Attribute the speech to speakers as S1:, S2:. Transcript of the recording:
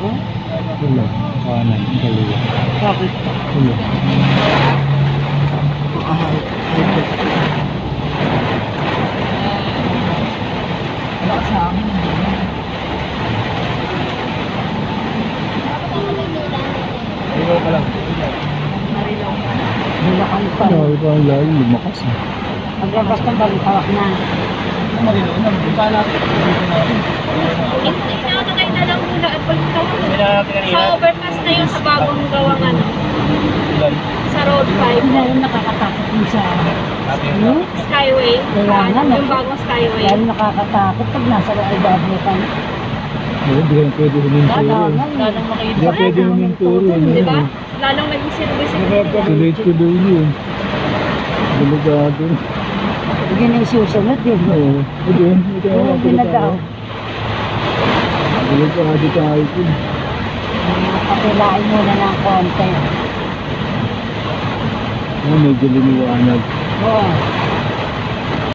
S1: Hmm?
S2: Wala. Kanan. Kaliwa.
S1: Bakit?
S2: Wala.
S1: Wala sa amin.
S2: Ikaw ka lang.
S1: Bulacan pa.
S2: Sabi ko ang lalo lumakas.
S1: Paglabas ng balitawak na.
S2: Marino na. Buka natin.
S3: Itinakay na lang muna at pagkaw. Sa overpass na yun sa bagong gawang ano. Sa road 5.
S1: Hindi na nakakatakot yung sa
S3: Skyway.
S1: Kaya nga,
S3: Yung bagong Skyway.
S1: lalo nakakatakot pag nasa Albablo ka.
S2: Hindi ka pwede huminturo.
S1: Lalong makita.
S2: Hindi ka pwede huminturo.
S3: Di ba? Lalong naging silbi-silbi.
S2: Tuloy-tuloy yun. Delikado.
S1: Hindi na isusunod din.
S2: Oo. Ito yun. Ito yun.
S1: Oo, pinadaw.
S2: Delikado tayo po.
S1: Pakilain muna ng konti.
S2: Medyo liniwanag.
S1: Oo.